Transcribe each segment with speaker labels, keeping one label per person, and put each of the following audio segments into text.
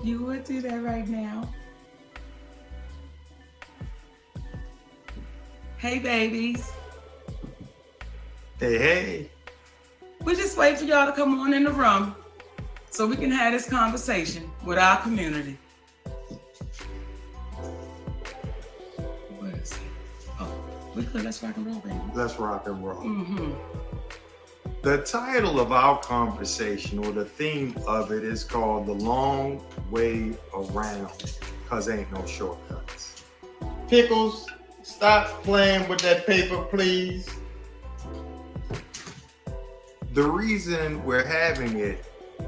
Speaker 1: You would do that right now. Hey, babies.
Speaker 2: Hey, hey.
Speaker 1: We just wait for y'all to come on in the room so we can have this conversation with our community. What is it? Oh, we could. Let's rock and roll, baby.
Speaker 2: Let's rock and roll.
Speaker 1: Mm-hmm.
Speaker 2: The title of our conversation, or the theme of it, is called The Long Way Around, because ain't no shortcuts.
Speaker 3: Pickles, stop playing with that paper, please.
Speaker 2: The reason we're having it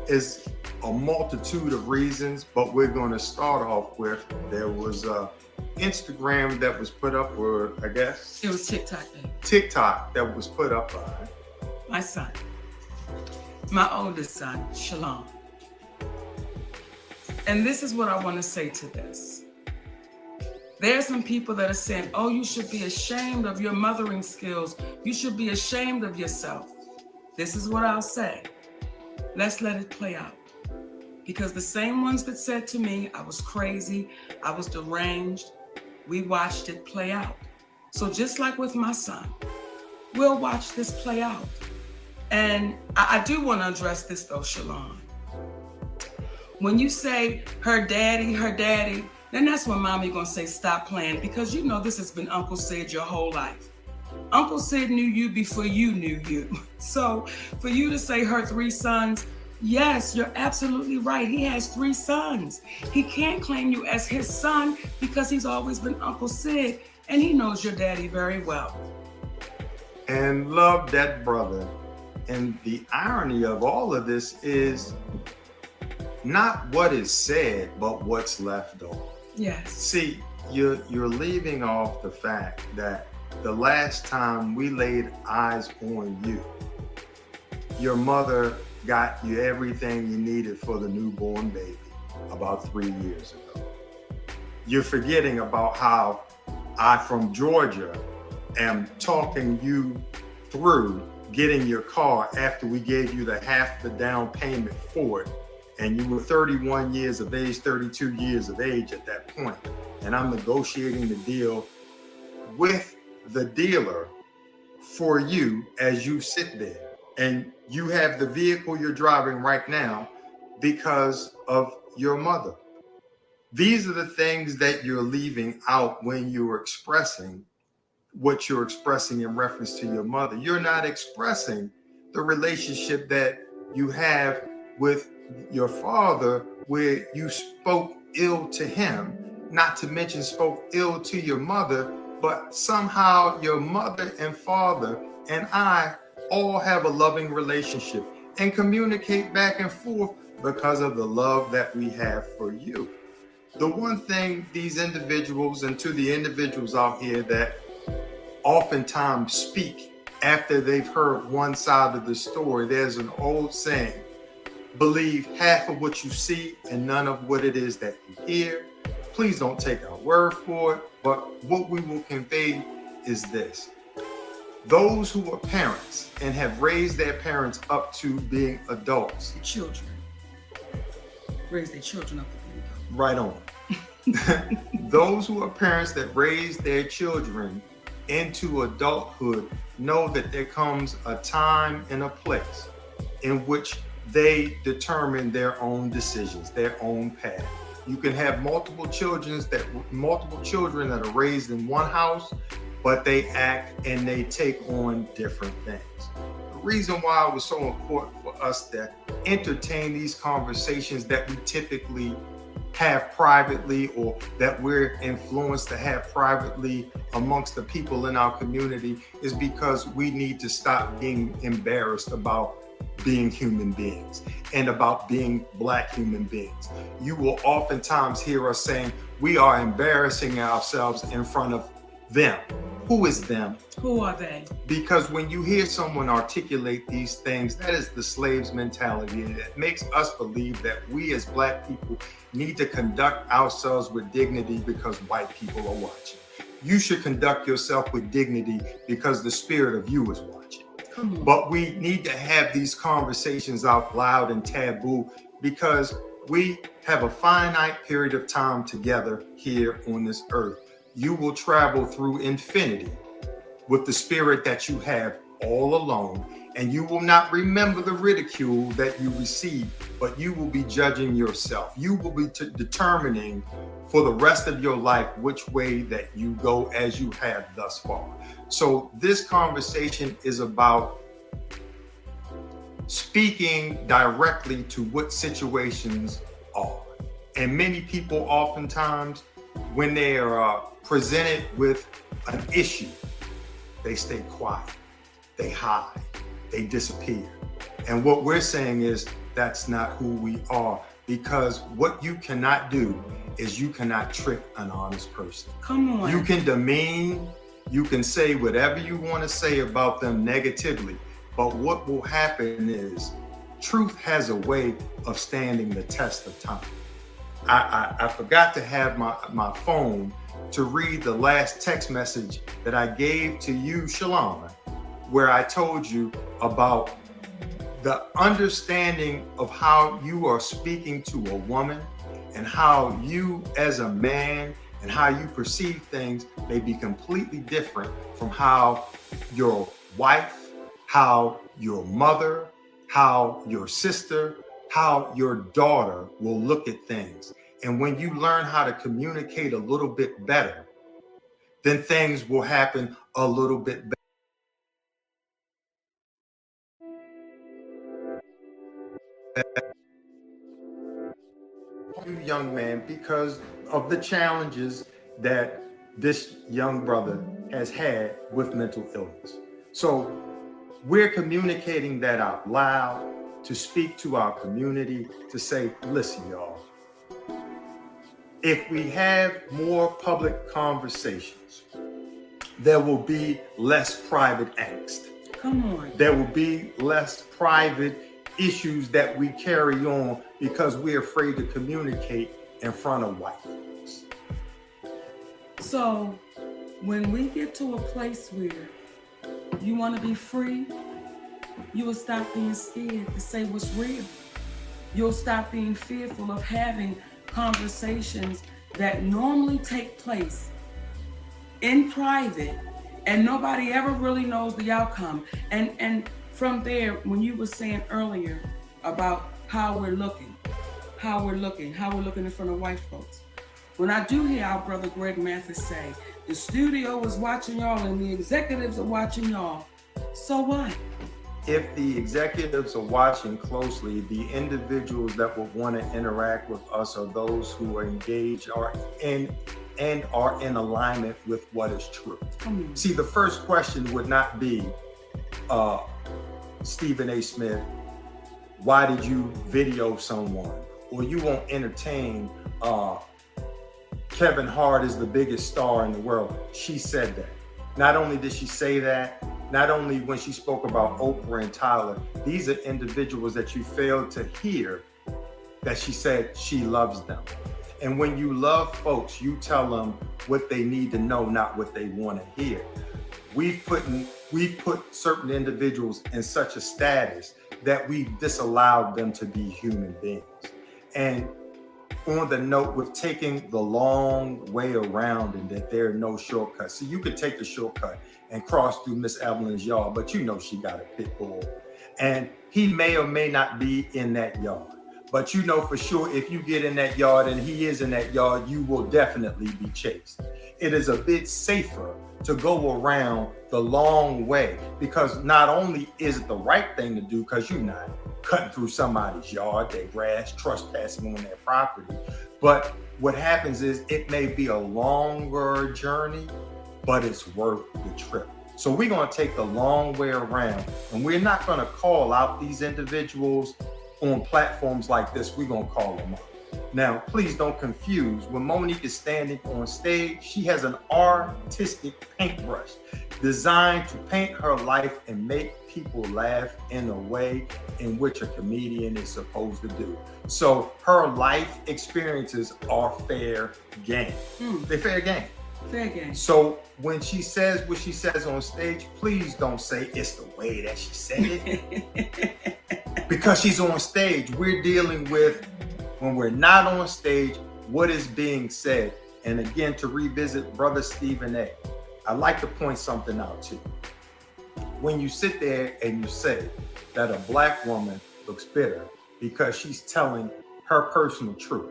Speaker 2: is a multitude of reasons, but we're going to start off with, there was a Instagram that was put up, or I guess
Speaker 1: It was TikTok, baby.
Speaker 2: TikTok that was put up by
Speaker 1: My son. My oldest son, Shalom. And this is what I want to say to this. There are some people that are saying, oh, you should be ashamed of your mothering skills. You should be ashamed of yourself. This is what I'll say. Let's let it play out. Because the same ones that said to me, I was crazy, I was deranged, we watched it play out. So just like with my son, we'll watch this play out. And I do want to address this though, Shalom. When you say her daddy, then that's when mommy gonna say stop playing, because you know this has been Uncle Sid your whole life. Uncle Sid knew you before you knew you. So for you to say her 3 sons, yes, you're absolutely right. He has 3 sons. He can't claim you as his son because he's always been Uncle Sid, and he knows your daddy very well.
Speaker 2: and love that brother. And the irony of all of this is not what is said, but what's left over.
Speaker 1: Yes.
Speaker 2: See, you're leaving off the fact that the last time we laid eyes on you, your mother got you everything you needed for the newborn baby about 3 years ago. You're forgetting about how I, from Georgia, am talking you through getting your car after we gave you the half the down payment for it. And you were 31 years of age, 32 years of age at that point. And I'm negotiating the deal with the dealer for you as you sit there. And you have the vehicle you're driving right now because of your mother. These are the things that you're leaving out when you're expressing what you're expressing in reference to your mother. You're not expressing the relationship that you have with your father, where you spoke ill to him, not to mention spoke ill to your mother, but somehow your mother and father and I all have a loving relationship and communicate back and forth because of the love that we have for you. The one thing these individuals, and to the individuals out here that oftentimes speak after they've heard one side of the story, there's an old saying: believe half of what you see and none of what it is that you hear. Please don't take our word for it, but what we will convey is this. Those who are parents and have raised their parents up to being adults.
Speaker 1: The children. Raise their children up to be adults.
Speaker 2: Right on. Those who are parents that raise their children into adulthood know that there comes a time and a place in which they determine their own decisions, their own path. You can have multiple children that are raised in one house, but they act and they take on different things. The reason why it was so important for us to entertain these conversations that we typically have privately, or that we're influenced to have privately amongst the people in our community, is because we need to stop being embarrassed about being human beings and about being Black human beings. You will oftentimes hear us saying we are embarrassing ourselves in front of them. Who is them?
Speaker 1: Who are they?
Speaker 2: Because when you hear someone articulate these things, that is the slave's mentality, and it makes us believe that we as Black people need to conduct ourselves with dignity because white people are watching. You should conduct yourself with dignity because the spirit of you is watching.
Speaker 1: Come on.
Speaker 2: But we need to have these conversations out loud and taboo because we have a finite period of time together here on this earth. You will travel through infinity with the spirit that you have all alone, and you will not remember the ridicule that you received, but you will be judging yourself. You will be determining for the rest of your life which way that you go as you have thus far. So this conversation is about speaking directly to what situations are. And many people oftentimes, when they are presented with an issue, they stay quiet, they hide, they disappear. And what we're saying is that's not who we are, because what you cannot do is you cannot trick an honest person.
Speaker 1: Come on.
Speaker 2: You can demean, you can say whatever you want to say about them negatively, but what will happen is truth has a way of standing the test of time. I forgot to have my phone to read the last text message that I gave to you, Shalom, where I told you about the understanding of how you are speaking to a woman and how you as a man and how you perceive things may be completely different from how your wife, how your mother, how your sister, how your daughter will look at things. And when you learn how to communicate a little bit better, then things will happen a little bit better. You young man, because of the challenges that this young brother has had with mental illness. So we're communicating that out loud to speak to our community, to say, listen, y'all, if we have more public conversations, there will be less private angst.
Speaker 1: Come on.
Speaker 2: There will be less private issues that we carry on because we're afraid to communicate in front of white folks.
Speaker 1: So when we get to a place where you want to be free, you will stop being scared to say what's real. You'll stop being fearful of having conversations that normally take place in private and nobody ever really knows the outcome. And from there, when you were saying earlier about how we're looking in front of white folks. When I do hear our brother Greg Mathis say, the studio is watching y'all and the executives are watching y'all, so what?
Speaker 2: If the executives are watching closely, the individuals that will want to interact with us are those who are engaged are in alignment with what is true. See, the first question would not be, Stephen A. Smith, why did you video someone? Or you won't entertain Kevin Hart is the biggest star in the world. She said that. Not only did she say that, not only when she spoke about Oprah and Tyler, these are individuals that you failed to hear that she said she loves them. And when you love folks, you tell them what they need to know, not what they want to hear. We've put certain individuals in such a status that we've disallowed them to be human beings. And on the note with taking the long way around and that there are no shortcuts. So you could take the shortcut and cross through Miss Evelyn's yard, but you know she got a pit bull. And he may or may not be in that yard. But you know for sure if you get in that yard and he is in that yard, you will definitely be chased. It is a bit safer to go around the long way because not only is it the right thing to do because you're not cutting through somebody's yard, their grass, trespassing on their property, but what happens is it may be a longer journey, but it's worth the trip. So we're going to take the long way around and we're not going to call out these individuals on platforms like this. We're going to call them up. Now, please don't confuse. When Monique is standing on stage, she has an artistic paintbrush designed to paint her life and make people laugh in a way in which a comedian is supposed to do. So her life experiences are fair game. They're fair game.
Speaker 1: Say again.
Speaker 2: So when she says what she says on stage, please don't say it's the way that she said it. Because she's on stage. We're dealing with, when we're not on stage, what is being said. And again, to revisit Brother Stephen A., I'd like to point something out to you. When you sit there and you say that a black woman looks bitter because she's telling her personal truth,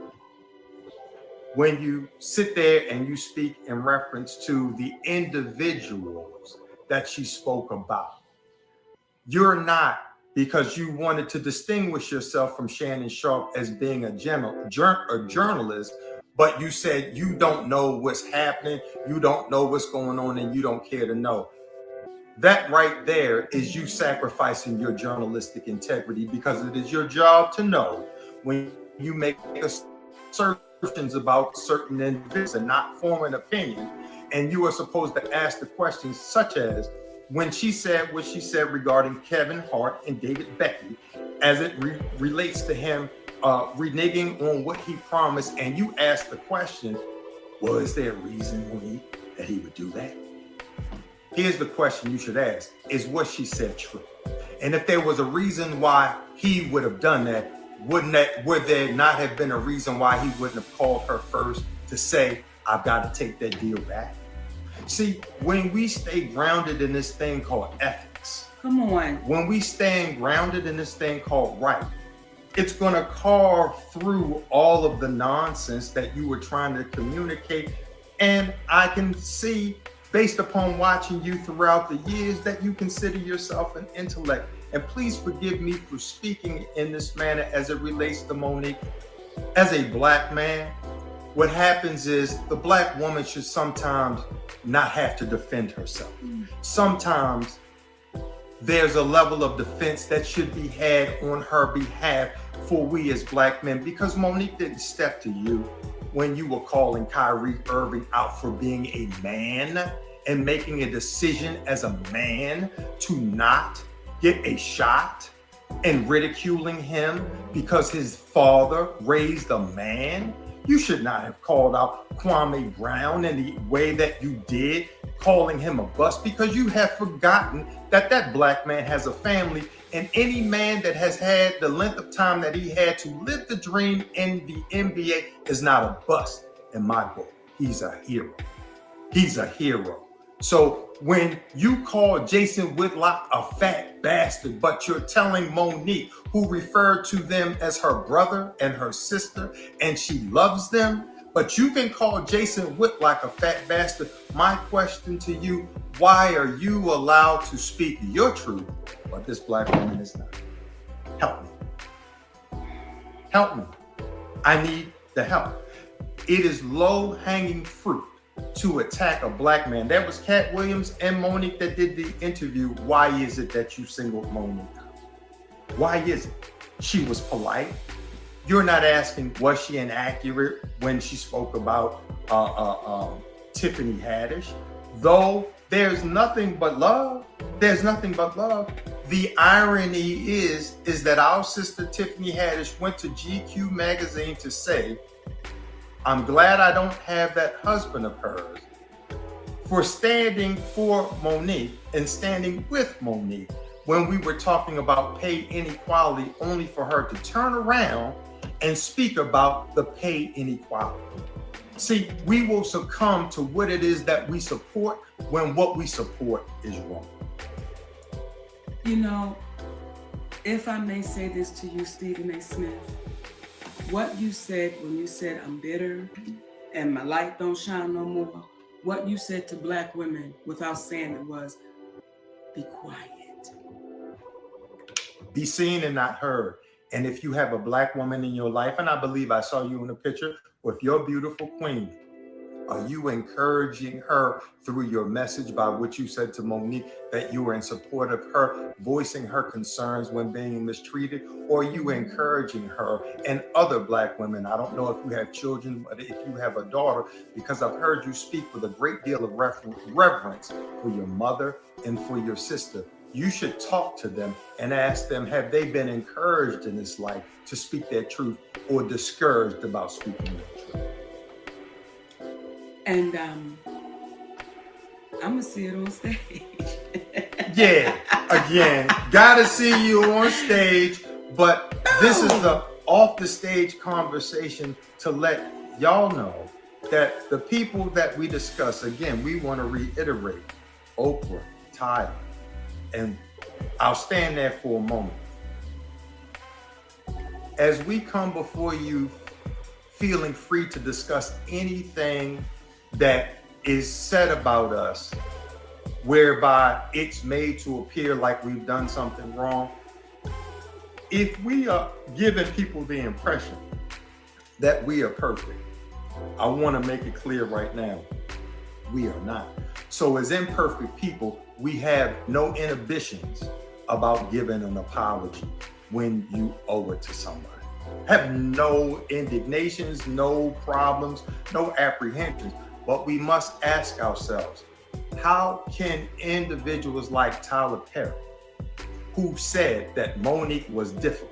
Speaker 2: when you sit there and you speak in reference to the individuals that she spoke about, you're not, because you wanted to distinguish yourself from Shannon Sharpe as being a journalist, but you said you don't know what's happening, you don't know what's going on, and you don't care to know. That right there is you sacrificing your journalistic integrity, because it is your job to know when you make assertions about certain individuals and not form an opinion. And you are supposed to ask the questions such as, when she said what she said regarding Kevin Hart and David Becky, as it relates to him reneging on what he promised, and you ask the question, well, is there a reason, Monique, that he would do that? Here's the question you should ask: is what she said true? And if there was a reason why he would have done that, would there not have been a reason why he wouldn't have called her first to say, I've got to take that deal back? See, when we stay grounded in this thing called ethics,
Speaker 1: come on,
Speaker 2: when we stand grounded in this thing called right, it's going to carve through all of the nonsense that you were trying to communicate. And I can see, based upon watching you throughout the years, that you consider yourself an intellect. And please forgive me for speaking in this manner as it relates to Monique. As a black man, what happens is the black woman should sometimes not have to defend herself. Sometimes there's a level of defense that should be had on her behalf for we as black men, because Monique didn't step to you when you were calling Kyrie Irving out for being a man and making a decision as a man to not get a shot, and ridiculing him because his father raised a man. You should not have called out Kwame Brown in the way that you did, calling him a bust, because you have forgotten that that black man has a family, and any man that has had the length of time that he had to live the dream in the NBA is not a bust in my book. He's a hero. He's a hero. So when you call Jason Whitlock a fat bastard, but you're telling Monique, who referred to them as her brother and her sister, and she loves them, but you can call Jason Whitlock a fat bastard. My question to you, why are you allowed to speak your truth, but this black woman is not? Help me. Help me. I need the help. It is low-hanging fruit to attack a black man. That was Cat Williams and Monique that did the interview. Why is it that you singled Monique out? Why is it? She was polite. You're not asking, was she inaccurate when she spoke about Tiffany Haddish? Though there's nothing but love. There's nothing but love. The irony is that our sister Tiffany Haddish went to GQ magazine to say, I'm glad I don't have that husband of hers, for standing for Monique and standing with Monique when we were talking about pay inequality, only for her to turn around and speak about the pay inequality. See, we will succumb to what it is that we support when what we support is wrong.
Speaker 1: You know, if I may say this to you, Stephen A. Smith, what you said when you said I'm bitter and my light don't shine no more, what you said to black women without saying it was, be quiet.
Speaker 2: Be seen and not heard. And if you have a black woman in your life, and I believe I saw you in a picture with your beautiful queen, are you encouraging her through your message by what you said to Monique, that you were in support of her, voicing her concerns when being mistreated? Or are you encouraging her and other black women? I don't know if you have children, but if you have a daughter, because I've heard you speak with a great deal of reverence for your mother and for your sister. You should talk to them and ask them, have they been encouraged in this life to speak their truth or discouraged about speaking their truth?
Speaker 1: And I'm gonna see it on stage.
Speaker 2: Yeah, again, gotta see you on stage, but this is the off the stage conversation to let y'all know that the people that we discuss, again, we want to reiterate Oprah, Tyler, and I'll stand there for a moment. As we come before you feeling free to discuss anything that is said about us, whereby it's made to appear like we've done something wrong, if we are giving people the impression that we are perfect, I want to make it clear right now, we are not. So as imperfect people, we have no inhibitions about giving an apology when you owe it to somebody. Have no indignations, no problems, no apprehensions, but we must ask ourselves, how can individuals like Tyler Perry, who said that Monique was difficult,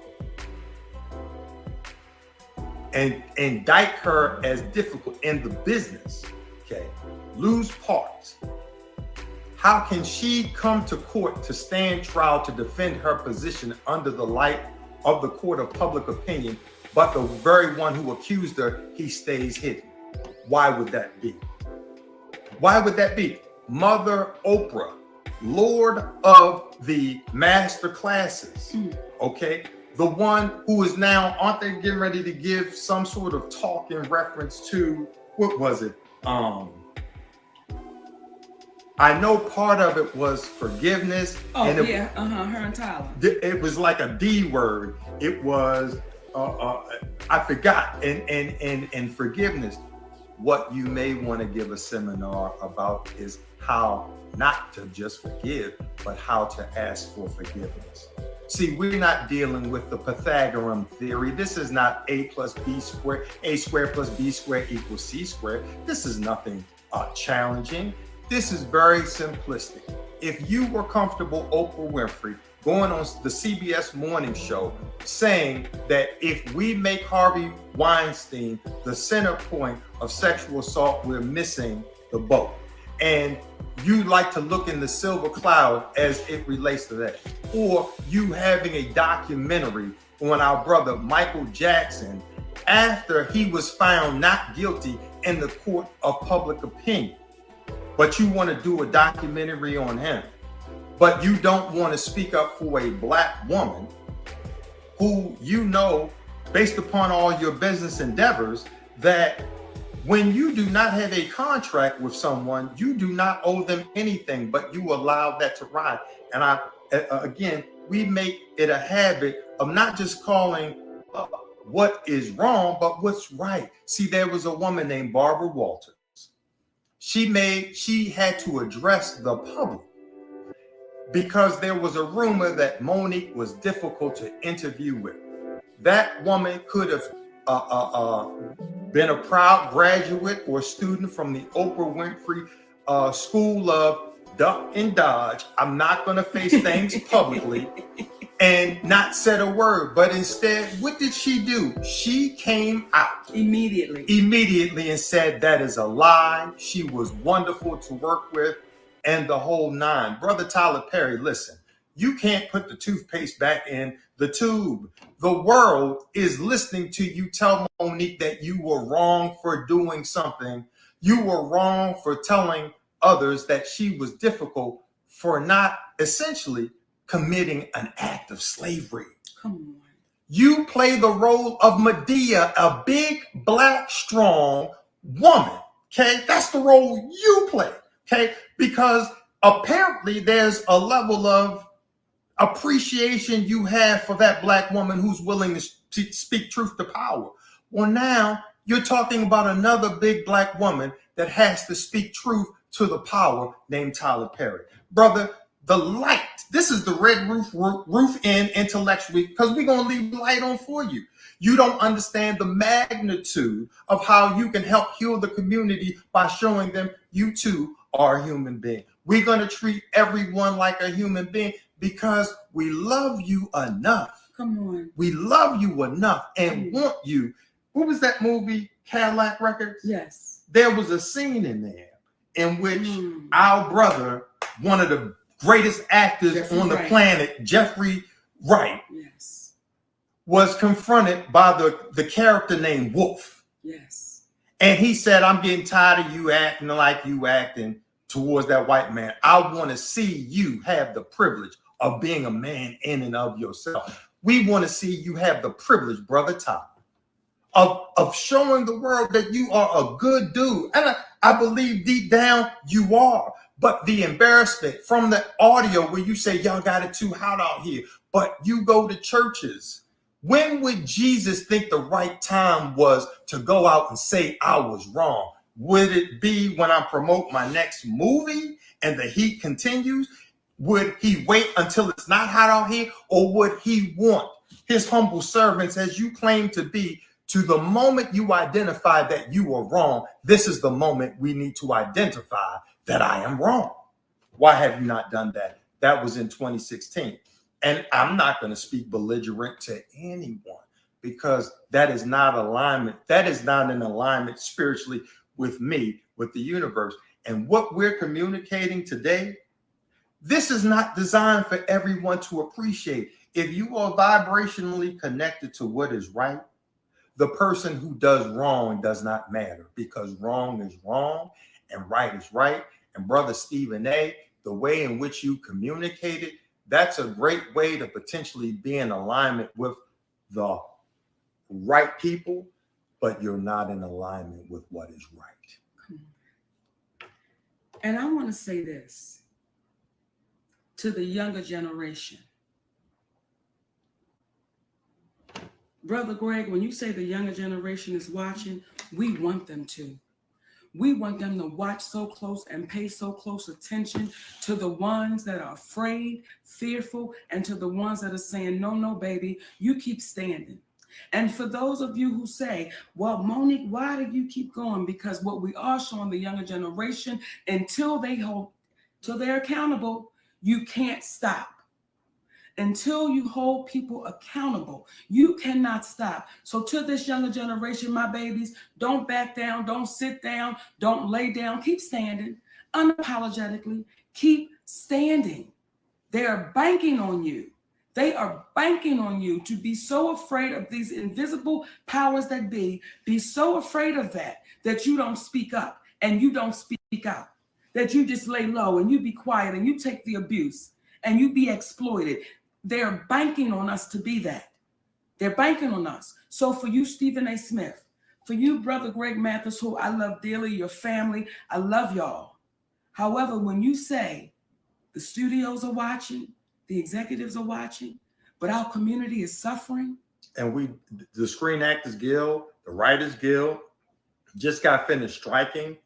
Speaker 2: and indict her as difficult in the business, okay, lose parts? How can she come to court to stand trial to defend her position under the light of the court of public opinion, but the very one who accused her, he stays hidden? Why would that be? Why would that be? Mother Oprah, Lord of the master classes, okay? The one who is now, aren't they getting ready to give some sort of talk in reference to, what was it? I know part of it was forgiveness.
Speaker 1: Oh,
Speaker 2: and
Speaker 1: yeah, her and Tyler.
Speaker 2: It was like a D word. It was, I forgot, and forgiveness. What you may want to give a seminar about is how not to just forgive, but how to ask for forgiveness. See, we're not dealing with the Pythagorean theory. This is not A plus B squared, A squared plus B squared equals C squared. This is nothing challenging. This is very simplistic. If you were comfortable, Oprah Winfrey, going on the CBS morning show saying that if we make Harvey Weinstein the center point of sexual assault, we're missing the boat. And you like to look in the silver cloud as it relates to that. Or you having a documentary on our brother Michael Jackson after he was found not guilty in the court of public opinion. But you want to do a documentary on him, but you don't want to speak up for a black woman who, you know, based upon all your business endeavors, that when you do not have a contract with someone, you do not owe them anything, but you allow that to ride. And again, we make it a habit of not just calling what is wrong, but what's right. See, there was a woman named Barbara Walters. She had to address the public because there was a rumor that Monique was difficult to interview with. That woman could have been a proud graduate or student from the Oprah Winfrey School of Duck and Dodge. I'm not going to face things publicly and not said a word. But instead, what did she do? She came out immediately and said that is a lie. She was wonderful to work with and the whole nine. Brother Tyler Perry, listen, you can't put the toothpaste back in the tube. The world is listening to you tell Monique that you were wrong for doing something. You were wrong for telling others that she was difficult for not essentially committing an act of slavery.
Speaker 1: Come on.
Speaker 2: You play the role of Medea, a big, black, strong woman. Okay, that's the role you play. Okay, because apparently there's a level of appreciation you have for that black woman who's willing to speak truth to power. Well, now you're talking about another big black woman that has to speak truth to the power named Tyler Perry. Brother, the light, this is the red roof in intellectually, because we're going to leave light on for you. You don't understand the magnitude of how you can help heal the community by showing them you too are a human being. We're going to treat everyone like a human being because we love you enough.
Speaker 1: Come on.
Speaker 2: We love you enough and want you. What was that movie, Cadillac Records?
Speaker 1: Yes.
Speaker 2: There was a scene in there in which our brother, one of the greatest actors
Speaker 1: Jeffrey
Speaker 2: on the
Speaker 1: Wright.
Speaker 2: planet, Jeffrey Wright,
Speaker 1: Yes.
Speaker 2: was confronted by the character named Wolf.
Speaker 1: Yes.
Speaker 2: And he said, I'm getting tired of you acting like you acting towards that white man. I want to see you have the privilege of being a man in and of yourself. We want to see you have the privilege, Brother Tyler, of showing the world that you are a good dude. And I believe deep down you are. But the embarrassment from the audio where you say, y'all got it too hot out here, but you go to churches. When would Jesus think the right time was to go out and say I was wrong? Would it be when I promote my next movie and the heat continues? Would he wait until it's not hot out here? Or would he want his humble servants, as you claim to be, to the moment you identify that you are wrong, this is the moment we need to identify that I am wrong? Why have you not done that? That was in 2016. And I'm not going to speak belligerent to anyone because that is not alignment. That is not in alignment spiritually with me, with the universe. And what we're communicating today, this is not designed for everyone to appreciate. If you are vibrationally connected to what is right, the person who does wrong does not matter, because wrong is wrong and right is right. And Brother Stephen A., the way in which you communicated, that's a great way to potentially be in alignment with the right people, but you're not in alignment with what is right.
Speaker 1: And I want to say this to the younger generation. Brother Greg, when you say the younger generation is watching, we want them to. We want them to watch so close and pay so close attention to the ones that are afraid, fearful, and to the ones that are saying, no, no, baby, you keep standing. And for those of you who say, well, Monique, why do you keep going? Because what we are showing the younger generation, until they're accountable, you can't stop. Until you hold people accountable, you cannot stop. So to this younger generation, my babies, don't back down, don't sit down, don't lay down, keep standing unapologetically, keep standing. They're banking on you. They are banking on you to be so afraid of these invisible powers that be so afraid of that you don't speak up and you don't speak out, that you just lay low and you be quiet and you take the abuse and you be exploited. They're banking on us to be that. They're banking on us. So for you, Stephen A. Smith, for you, Brother Greg Mathis, who I love dearly, your family, I love y'all. However, when you say the studios are watching, the executives are watching, but our community is suffering.
Speaker 2: And the Screen Actors Guild, the Writers Guild, just got finished striking.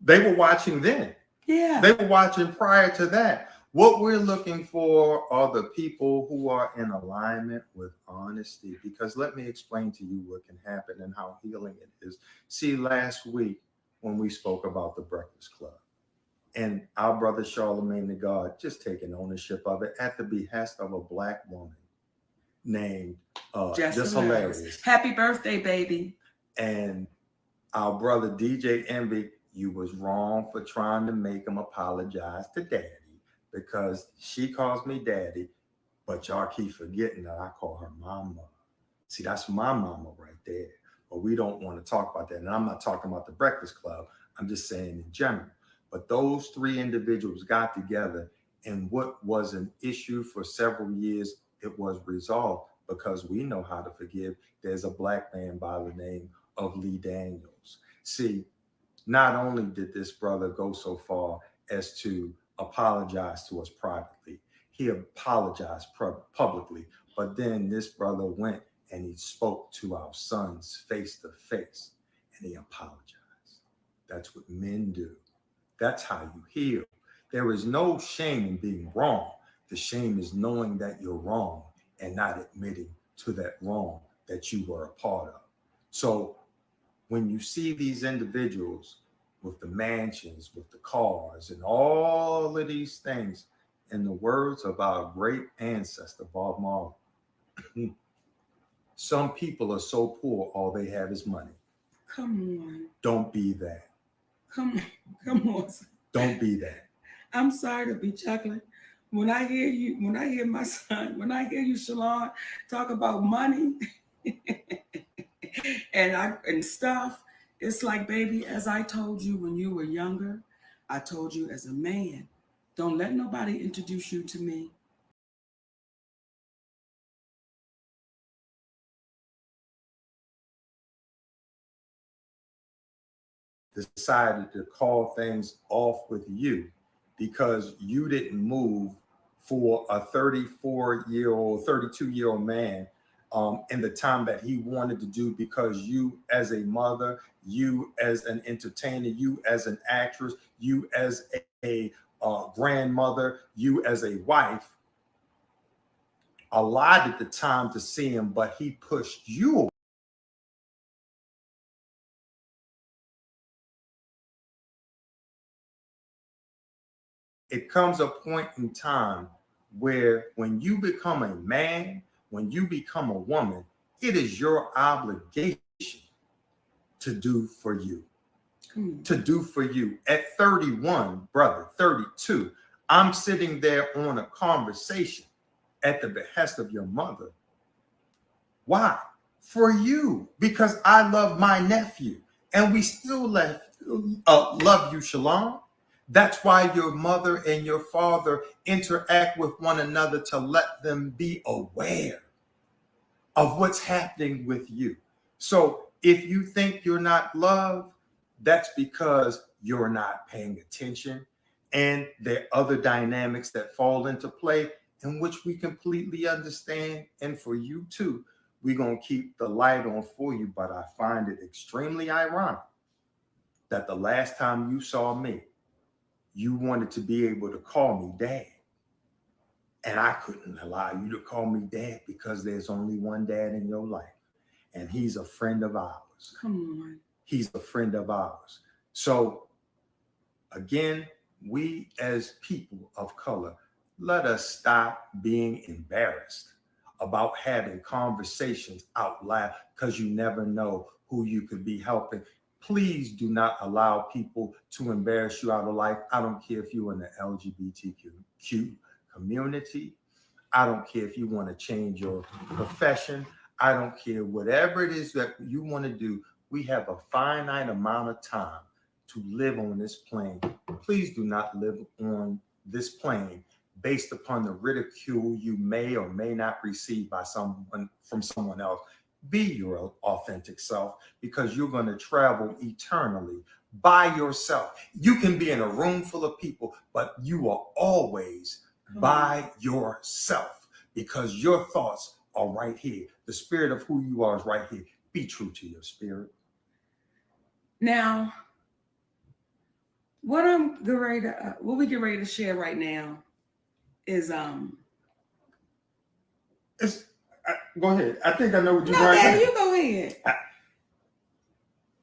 Speaker 2: They were watching then.
Speaker 1: Yeah.
Speaker 2: They were watching prior to that. What we're looking for are the people who are in alignment with honesty, because let me explain to you what can happen and how healing it is. See, last week when we spoke about the Breakfast Club and our brother Charlemagne the God just taking ownership of it at the behest of a Black woman named Just Hilarious.
Speaker 1: Happy birthday, baby.
Speaker 2: And our brother DJ Envy, you was wrong for trying to make him apologize to Daddy, because she calls me Daddy, but y'all keep forgetting that I call her Mama. See, that's my mama right there. But we don't want to talk about that. And I'm not talking about the Breakfast Club. I'm just saying in general. But those three individuals got together, and what was an issue for several years, it was resolved, because we know how to forgive. There's a Black man by the name of Lee Daniels. See, not only did this brother go so far as to apologize to us privately, he apologized publicly, but then this brother went and he spoke to our sons face to face and he apologized. That's what men do. That's how you heal. There is no shame in being wrong. The shame is knowing that you're wrong and not admitting to that wrong that you were a part of. So when you see these individuals with the mansions, with the cars, and all of these things, in the words of our great ancestor, Bob Marley, some people are so poor, all they have is money.
Speaker 1: Come on.
Speaker 2: Don't be that.
Speaker 1: Come on.
Speaker 2: Don't be that.
Speaker 1: I'm sorry to be chuckling. When I hear my son, when I hear you, Shalon, talk about money and stuff, it's like, baby, as I told you when you were younger, I told you as a man, don't let nobody introduce you to me.
Speaker 2: Decided to call things off with you because you didn't move for a 34-year-old, 32-year-old man in the time that he wanted to do, because you as a mother, you as an entertainer, you as an actress, you as a grandmother, you as a wife allotted the time to see him, but he pushed you away. It comes a point in time where when you become a man, when you become a woman, it is your obligation to do for you. To do for you. At 31, brother, 32, I'm sitting there on a conversation at the behest of your mother. Why? For you, because I love my nephew, and we still love you, Shalom. That's why your mother and your father interact with one another, to let them be aware of what's happening with you. So if you think you're not loved, that's because you're not paying attention. And there are other dynamics that fall into play, in which we completely understand. And for you too, we're going to keep the light on for you. But I find it extremely ironic that the last time you saw me, you wanted to be able to call me dad. And I couldn't allow you to call me dad because there's only one dad in your life. And he's a friend of ours.
Speaker 1: Come on.
Speaker 2: He's a friend of ours. So again, we as people of color, let us stop being embarrassed about having conversations out loud, because you never know who you could be helping. Please do not allow people to embarrass you out of life. I don't care if you're in the LGBTQ community. I don't care if you want to change your profession. I don't care whatever it is that you want to do. We have a finite amount of time to live on this plane. Please do not live on this plane based upon the ridicule you may or may not receive by someone from someone else. Be your authentic self, because you're going to travel eternally by yourself. You can be in a room full of people, but you are always by yourself, because your thoughts are right here. The spirit of who you are is right here. Be true to your spirit.
Speaker 1: Now, what we get ready to share right now is
Speaker 2: go ahead. I think I know what you're
Speaker 1: no,
Speaker 2: right.
Speaker 1: You go ahead.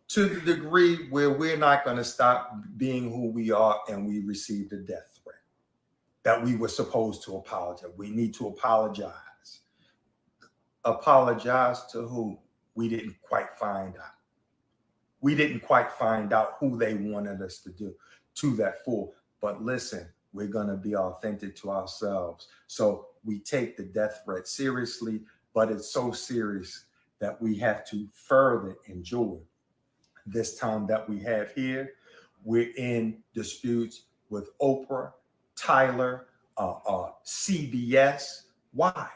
Speaker 2: To the degree where we're not going to stop being who we are, and we received a death threat that we were supposed to apologize. We need to apologize. Apologize to who? We didn't quite find out. We didn't quite find out who they wanted us to do to that for. But listen, we're going to be authentic to ourselves. So we take the death threat seriously, but it's so serious that we have to further enjoy this time that we have here. We're in disputes with Oprah, Tyler, CBS. Why?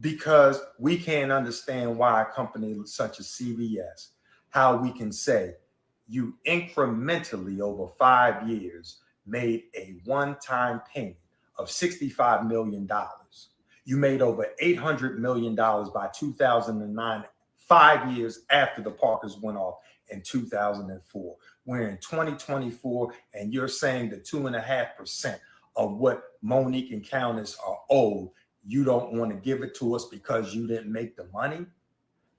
Speaker 2: Because we can't understand why a company such as CBS, how we can say you incrementally over 5 years made a one-time payment of $65 million. You made over $800 million by 2009, 5 years after the Parkers went off in 2004. We're in 2024, and you're saying the 2.5% of what Monique and Countess are owed, you don't want to give it to us because you didn't make the money?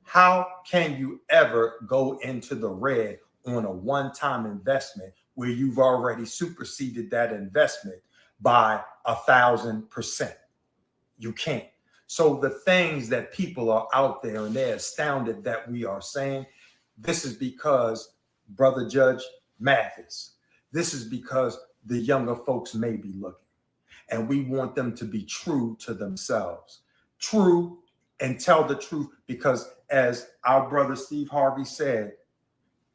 Speaker 2: How can you ever go into the red on a one-time investment where you've already superseded that investment by 1,000%? You can't. So the things that people are out there and they're astounded that we are saying, this is because, Brother Judge, Mathis. This is because the younger folks may be looking, and we want them to be true to themselves, true and tell the truth, because as our brother Steve Harvey said,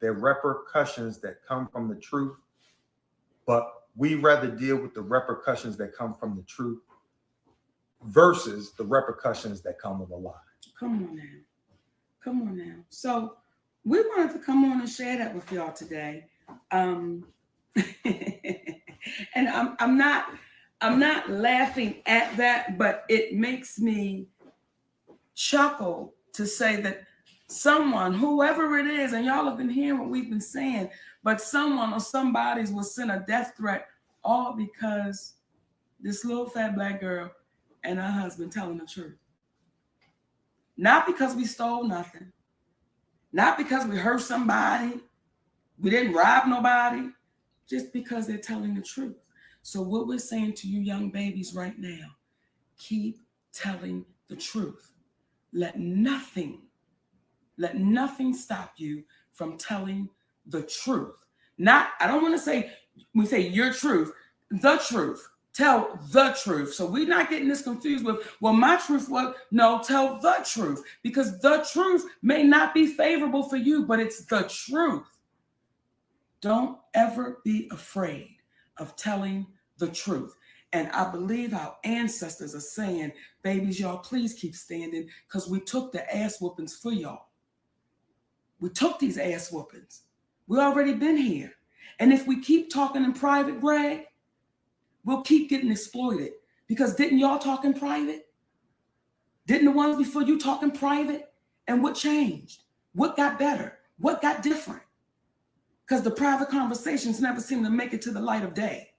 Speaker 2: there are repercussions that come from the truth, but we rather deal with the repercussions that come from the truth versus the repercussions that come with a lie.
Speaker 1: Come on now. Come on now. So we wanted to come on and share that with y'all today. And I'm not laughing at that, but it makes me chuckle to say that someone, whoever it is, and y'all have been hearing what we've been saying, but someone or somebody's will send a death threat all because this little fat black girl and her husband telling the truth. Not because we stole nothing, not because we hurt somebody, we didn't rob nobody, just because they're telling the truth. So what we're saying to you young babies right now, keep telling the truth. Let nothing stop you from telling the truth. Not, I don't want to say, we say your truth, the truth. Tell the truth. So we're not getting this confused with, well, my truth was, no, tell the truth. Because the truth may not be favorable for you, but it's the truth. Don't ever be afraid of telling the truth. And I believe our ancestors are saying, babies, y'all, please keep standing, because we took the ass whoopings for y'all. We took these ass whoopings. We already been here. And if we keep talking in private, Greg, we'll keep getting exploited. Because didn't y'all talk in private? Didn't the ones before you talk in private? And what changed? What got better? What got different? Because the private conversations never seem to make it to the light of day.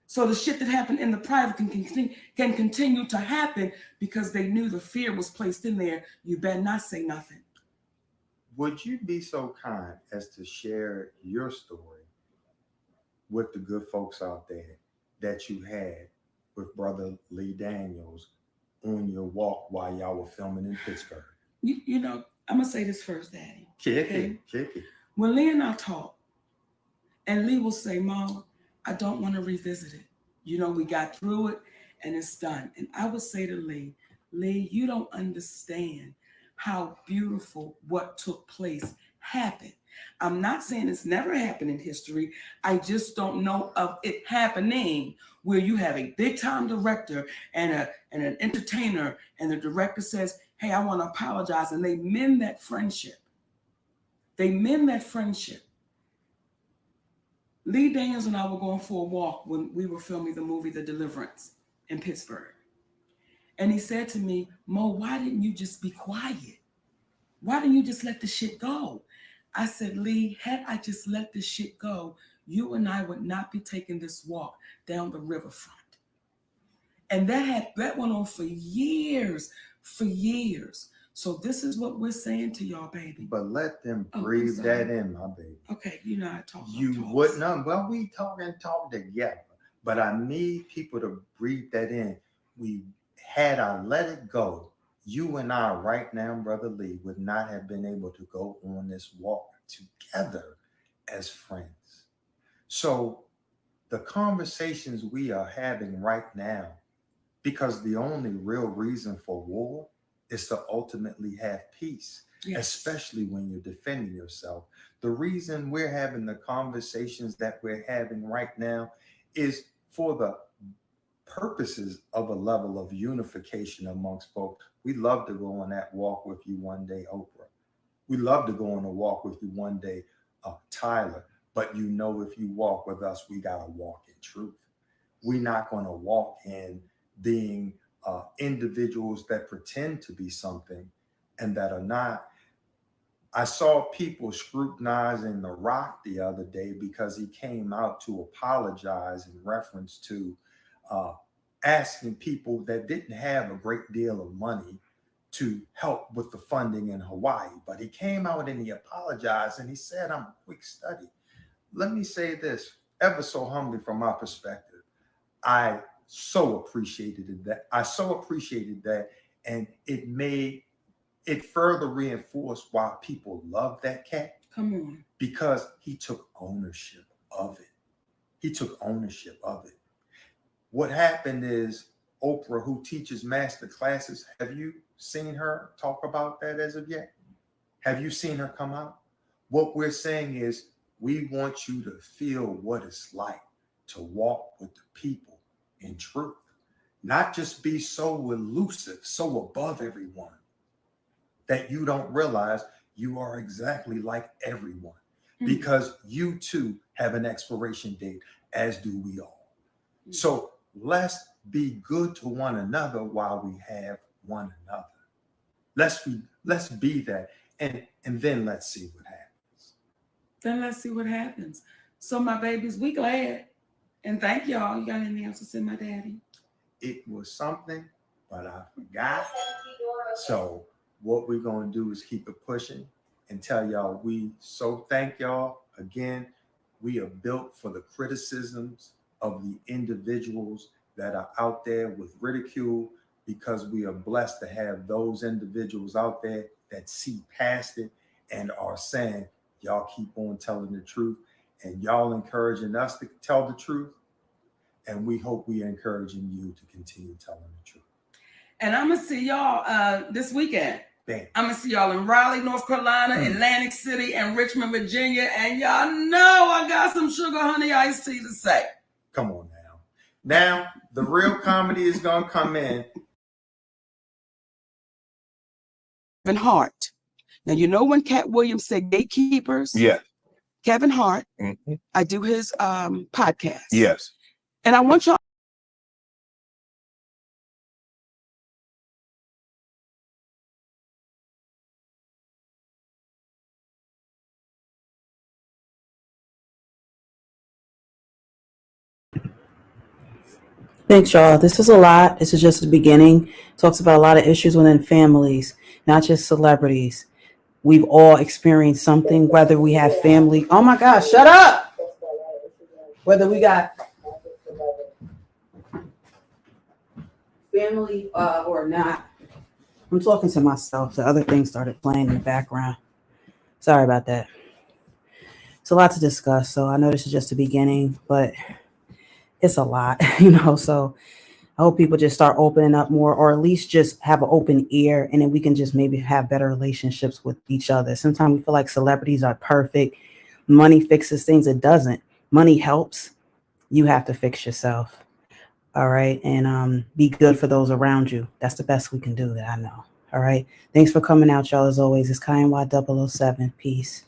Speaker 1: So the shit that happened in the private can continue to happen because they knew the fear was placed in there. You better not say nothing.
Speaker 2: Would you be so kind as to share your story with the good folks out there that you had with Brother Lee Daniels on your walk while y'all were filming in Pittsburgh?
Speaker 1: You know, I'm going to say this first, Daddy.
Speaker 2: Kick it.
Speaker 1: When Lee and I talk, and Lee will say, Mom, I don't want to revisit it. You know, we got through it and it's done. And I would say to Lee, you don't understand how beautiful what took place happened. I'm not saying it's never happened in history. I just don't know of it happening where you have a big time director and an entertainer, and the director says, hey, I want to apologize. And they mend that friendship. Lee Daniels and I were going for a walk when we were filming the movie The Deliverance in Pittsburgh. And he said to me, Mo, why didn't you just be quiet? Why didn't you just let the shit go? I said, Lee, had I just let this shit go, you and I would not be taking this walk down the riverfront. And that went on for years. So this is what we're saying to y'all, baby.
Speaker 2: But let them breathe that in, my baby.
Speaker 1: Okay, you know I talk.
Speaker 2: You wouldn't know. Well, we talk together. But I need people to breathe that in. Had I let it go, you and I right now, Brother Lee, would not have been able to go on this walk together as friends. So the conversations we are having right now, because the only real reason for war is to ultimately have peace, especially when you're defending yourself. The reason we're having the conversations that we're having right now is for the purposes of a level of unification amongst folks. We'd love to go on that walk with you one day, Oprah. We'd love to go on a walk with you one day, Tyler. But you know, if you walk with us, we got to walk in truth. We're not going to walk in being individuals that pretend to be something and that are not. I saw people scrutinizing The Rock the other day because he came out to apologize in reference to asking people that didn't have a great deal of money to help with the funding in Hawaii. But he came out and he apologized and he said, I'm a quick study. Let me say this, ever so humbly from my perspective, I so appreciated that. And it further reinforced why people love that cat.
Speaker 1: Come on.
Speaker 2: Because he took ownership of it. He took ownership of it. What happened is Oprah, who teaches master classes, have you seen her talk about that as of yet? Have you seen her come out? What we're saying is we want you to feel what it's like to walk with the people in truth, not just be so elusive, so above everyone that you don't realize you are exactly like everyone, because you too have an expiration date, as do we all. So let's be good to one another while we have one another. Let's be that, and then let's see what happens.
Speaker 1: Then let's see what happens. So my babies, we glad, and thank y'all. You got anything else to say, my daddy?
Speaker 2: It was something, but I forgot. So what we're gonna do is keep it pushing and tell y'all we so thank y'all again. We are built for the criticisms of the individuals that are out there with ridicule, because we are blessed to have those individuals out there that see past it and are saying, y'all keep on telling the truth, and y'all encouraging us to tell the truth. And we hope we are encouraging you to continue telling the truth.
Speaker 1: And I'm going to see y'all this weekend.
Speaker 2: Bam.
Speaker 1: I'm going to see y'all in Raleigh, North Carolina, Atlantic City, and Richmond, Virginia. And y'all know I got some sugar honey iced tea to say.
Speaker 2: Come on now. Now, the real comedy is going to come in.
Speaker 1: Kevin Hart. Now, you know when Cat Williams said gatekeepers?
Speaker 4: Yes.
Speaker 1: Kevin Hart.
Speaker 4: Mm-hmm.
Speaker 1: I do his podcast.
Speaker 4: Yes.
Speaker 1: And I want y'all.
Speaker 5: Thanks, y'all. This is a lot. This is just the beginning. Talks about a lot of issues within families, not just celebrities. We've all experienced something, whether we have family. Oh my gosh, shut up! Whether we got family or not. I'm talking to myself. The other thing started playing in the background. Sorry about that. It's a lot to discuss. So I know this is just the beginning, but it's a lot, so I hope people just start opening up more, or at least just have an open ear, and then we can just maybe have better relationships with each other. Sometimes we feel like celebrities are perfect. Money fixes things. It doesn't. Money helps. You have to fix yourself. All right. And be good for those around you. That's the best we can do that I know. All right. Thanks for coming out, y'all. As always, it's KY007. Peace.